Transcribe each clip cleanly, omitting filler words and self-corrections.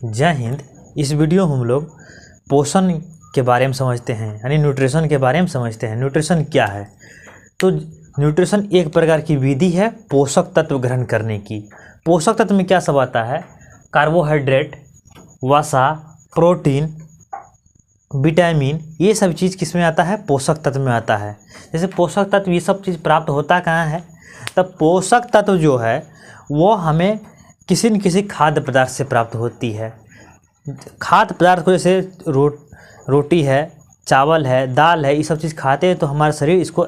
जय हिंद। इस वीडियो में हम लोग पोषण के बारे में समझते हैं, यानी न्यूट्रिशन के बारे में समझते हैं। न्यूट्रिशन क्या है? तो न्यूट्रिशन एक प्रकार की विधि है पोषक तत्व ग्रहण करने की। पोषक तत्व में क्या सब आता है? कार्बोहाइड्रेट, वसा, प्रोटीन, विटामिन, ये सब चीज़ किस में आता है? पोषक तत्व में आता है। जैसे पोषक तत्व ये सब चीज़ प्राप्त होता कहाँ है? तब पोषक तत्व जो है वो हमें किसी न किसी खाद्य पदार्थ से प्राप्त होती है। खाद्य पदार्थ को जैसे रोटी है, चावल है, दाल है, ये सब चीज़ खाते हैं तो हमारा शरीर इसको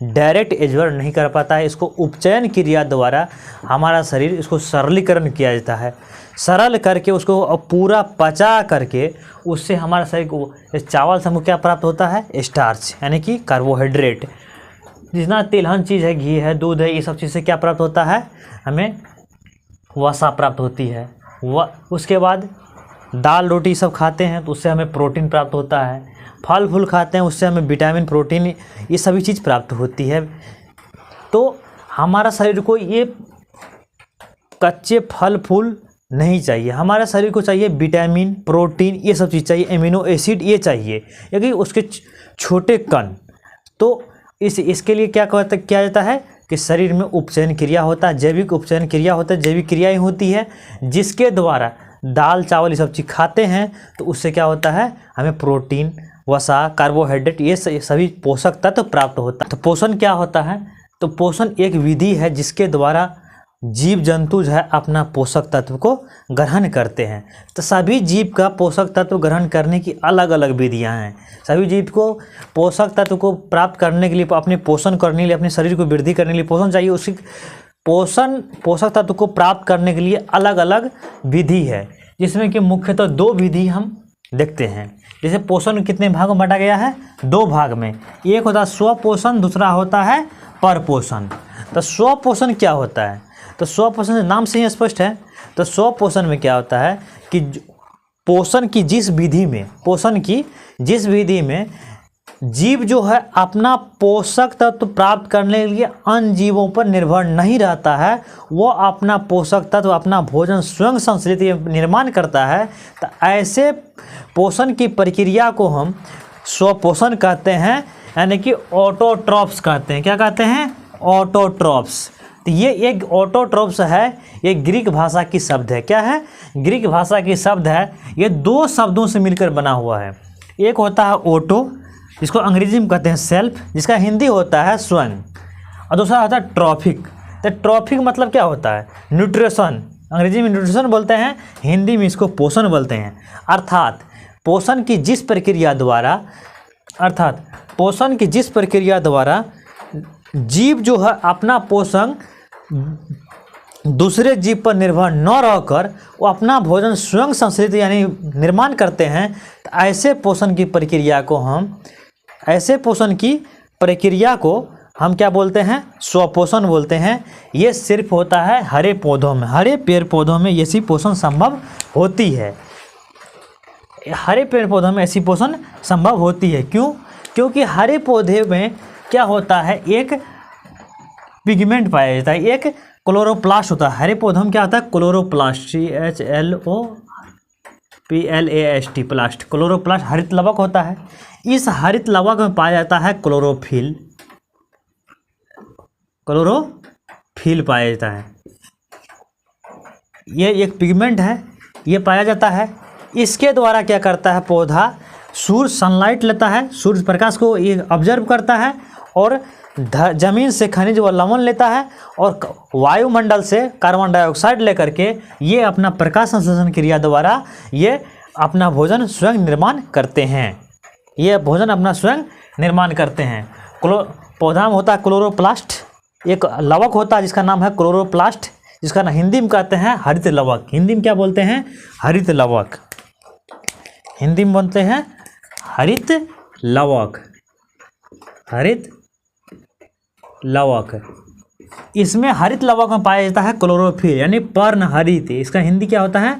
डायरेक्ट एब्जॉर्ब नहीं कर पाता है। इसको उपचयन क्रिया द्वारा हमारा शरीर इसको सरलीकरण किया जाता है। सरल करके उसको पूरा पचा करके उससे हमारा शरीर को चावल से हमको क्या प्राप्त होता है? स्टार्च, यानी कि कार्बोहाइड्रेट। जितना तिलहन चीज़ है, घी है, दूध है, ये सब चीज़ से क्या प्राप्त होता है? हमें वसा प्राप्त होती है। उसके बाद दाल रोटी सब खाते हैं तो उससे हमें प्रोटीन प्राप्त होता है। फल फूल खाते हैं उससे हमें विटामिन, प्रोटीन, ये सभी चीज़ प्राप्त होती है। तो हमारा शरीर को ये कच्चे फल फूल नहीं चाहिए, हमारा शरीर को चाहिए विटामिन, प्रोटीन, ये सब चीज़ चाहिए, एमिनो एसिड ये चाहिए, क्योंकि उसके छोटे कण। तो इसके लिए क्या किया जाता है कि शरीर में उपचयन क्रिया होता है, जैविक उपचयन क्रिया होता है, जैविक क्रियाएँ होती है, जिसके द्वारा दाल चावल ये सब चीज़ खाते हैं तो उससे क्या होता है? हमें प्रोटीन, वसा, कार्बोहाइड्रेट, ये सभी पोषक तत्व प्राप्त होता है। तो पोषण क्या होता है? तो पोषण एक विधि है जिसके द्वारा जीव जंतु जो है अपना पोषक तत्व को ग्रहण करते हैं। तो सभी जीव का पोषक तत्व ग्रहण करने की अलग अलग विधियां हैं। सभी जीव को पोषक तत्व को प्राप्त करने के लिए, अपने पोषण करने के लिए, अपने शरीर को वृद्धि करने के लिए पोषण चाहिए। उसी पोषक तत्व को प्राप्त करने के लिए अलग अलग विधि है, जिसमें कि मुख्यतः दो विधि हम देखते हैं। जैसे पोषण कितने भागों में बांटा गया है? दो भाग में। एक होता है स्वपोषण, दूसरा होता है परपोषण। तो स्वपोषण क्या होता है? तो स्वपोषण नाम से ही स्पष्ट है। तो स्वपोषण में क्या होता है कि पोषण की जिस विधि में जीव जो है अपना पोषक तत्व प्राप्त करने के लिए अन्य जीवों पर निर्भर नहीं रहता है, वो अपना पोषक तत्व, अपना भोजन स्वयं संश्लेषित निर्माण करता है। तो ऐसे पोषण की प्रक्रिया को हम स्वपोषण कहते हैं, यानी कि ऑटोट्रॉफ्स कहते हैं। क्या कहते हैं? ऑटोट्रॉफ्स। तो ये एक ऑटोट्रॉफ्स है, ये ग्रीक भाषा की शब्द है। क्या है? ग्रीक भाषा की शब्द है। ये दो शब्दों से मिलकर बना हुआ है। एक होता है ऑटो, जिसको अंग्रेजी में कहते हैं सेल्फ, जिसका हिंदी होता है स्वयं, और दूसरा होता है ट्रॉफिक। तो ट्रॉफिक मतलब क्या होता है? न्यूट्रिशन। अंग्रेजी में न्यूट्रिशन बोलते हैं, हिंदी में इसको पोषण बोलते हैं। अर्थात पोषण की जिस प्रक्रिया द्वारा जीव जो है अपना पोषण दूसरे जीव पर निर्भर न रहकर वो अपना भोजन स्वयं संश्लेषित यानी निर्माण करते हैं, तो ऐसे पोषण की प्रक्रिया को हम क्या बोलते हैं? स्वपोषण बोलते हैं। ये सिर्फ होता है हरे पौधों में, हरे पेड़ पौधों में ऐसी पोषण संभव होती है। हरे पेड़ पौधों में ऐसी पोषण संभव होती है। क्यों? क्योंकि हरे पौधे में क्या होता है? एक पिगमेंट पाया जाता है, एक क्लोरोप्लास्ट होता है। हरे पौधों में क्या होता है? क्लोरोप्लास्ट, CHLOPLAST, प्लास्ट, क्लोरोप्लास्ट हरित लवक होता है। इस हरित लवक में पाया जाता है क्लोरोफिल पाया जाता है। ये एक पिगमेंट है, ये पाया जाता है। इसके द्वारा क्या करता है पौधा? सूर्य सनलाइट लेता है, सूर्य प्रकाश को ये ऑब्जर्व करता है, और जमीन से खनिज व लवण लेता है, और वायुमंडल से कार्बन डाइऑक्साइड लेकर के ये अपना प्रकाश संश्लेषण क्रिया द्वारा ये अपना भोजन स्वयं निर्माण करते हैं। पौधा में होता है क्लोरोप्लास्ट, एक लवक होता है जिसका नाम है क्लोरोप्लास्ट, जिसका ना हिंदी में कहते हैं हरित लवक। हिंदी में क्या बोलते हैं? हरित लवक। हिंदी में बोलते हैं हरित लवक। इसमें हरित लवक में पाया जाता है क्लोरोफिल, यानी पर्णहरित। इसका हिंदी क्या होता है?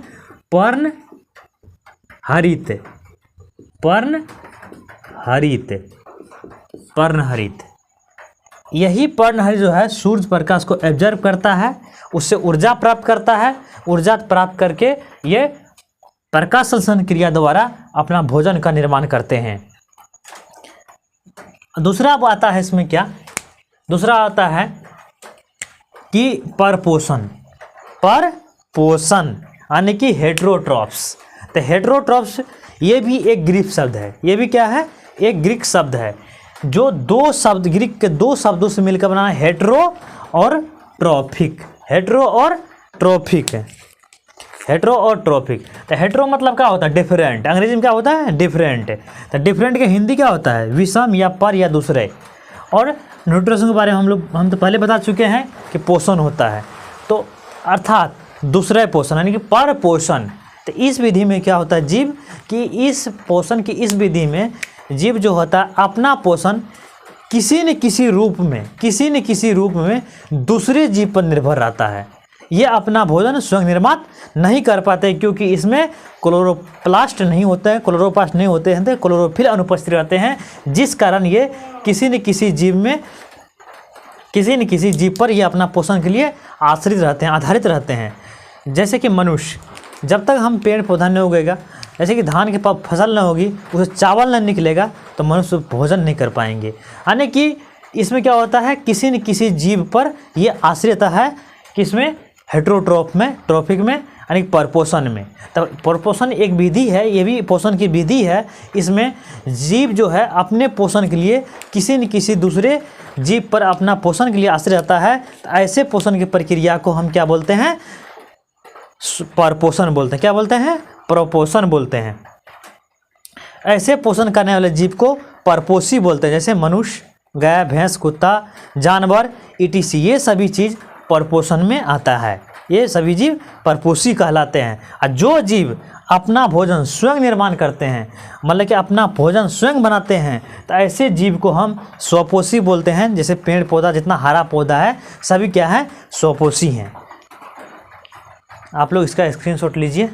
पर्णहरित। यही पर्णहरित जो है सूर्य प्रकाश को एब्जर्व करता है, उससे ऊर्जा प्राप्त करता है। ऊर्जा प्राप्त करके ये प्रकाश संश्लेषण क्रिया द्वारा अपना भोजन का निर्माण करते हैं। दूसरा अब आता है इसमें क्या, दूसरा आता है कि परपोषण। परपोषण यानी कि हेटेरोट्रॉप्स। तो हेटेरोट्रॉप्स ये भी एक ग्रीक शब्द है, ये भी क्या है, एक ग्रीक शब्द है, जो दो शब्द, ग्रीक के दो शब्दों से मिलकर बना है, हेटेरो और ट्रॉफिक। हेटेरो और ट्रॉफिक, हेटेरो और ट्रॉफिक। तो हेटेरो मतलब क्या होता है, डिफरेंट। अंग्रेजी में क्या होता है, डिफरेंट। तो डिफरेंट के हिंदी क्या होता है, विषम या पर या दूसरे। और न्यूट्रिशन के बारे में हम तो पहले बता चुके हैं कि पोषण होता है, तो अर्थात दूसरे पोषण यानी कि पर पोषण। तो इस विधि में क्या होता है जीव कि इस पोषण की इस विधि में जीव जो होता है अपना पोषण किसी न किसी रूप में दूसरे जीव पर निर्भर रहता है। ये अपना भोजन स्वयं निर्माण नहीं कर पाते क्योंकि इसमें क्लोरोप्लास्ट नहीं होते हैं, क्लोरोप्लास्ट नहीं होते हैं, तो क्लोरोफिल अनुपस्थित रहते हैं, जिस कारण ये किसी न किसी जीव पर ये अपना पोषण के लिए आश्रित रहते हैं, आधारित रहते हैं। जैसे कि मनुष्य, जब तक हम पेड़ पौधा नहीं उगेगा, जैसे कि धान की फसल न होगी, उसे चावल न निकलेगा, तो मनुष्य भोजन नहीं कर पाएंगे। यानी कि इसमें क्या होता है, किसी न किसी जीव पर ये आश्रित है, किसमें, हेटेरोट्रॉफ में, ट्रॉफिक में, यानी परपोषण में। तो परपोषण एक विधि है, ये भी पोषण की विधि है। इसमें जीव जो है अपने पोषण के लिए किसी न किसी दूसरे जीव पर अपना पोषण के लिए आश्रित रहता है। तो ऐसे पोषण की प्रक्रिया को हम क्या बोलते हैं, परपोषण बोलते हैं। क्या बोलते हैं, प्रपोषण बोलते हैं। ऐसे पोषण करने वाले जीव को परपोषी बोलते हैं। जैसे मनुष्य, गाय, भैंस, कुत्ता, जानवर, ईटीसी, ये सभी चीज़ परपोषण में आता है। ये सभी जीव परपोषी कहलाते हैं। और जो जीव अपना भोजन स्वयं निर्माण करते हैं, मतलब कि अपना भोजन स्वयं बनाते हैं, तो ऐसे जीव को हम स्वपोषी बोलते हैं। जैसे पेड़ पौधा, जितना हरा पौधा है, सभी क्या है, स्वपोषी हैं। आप लोग इसका स्क्रीनशॉट लीजिए।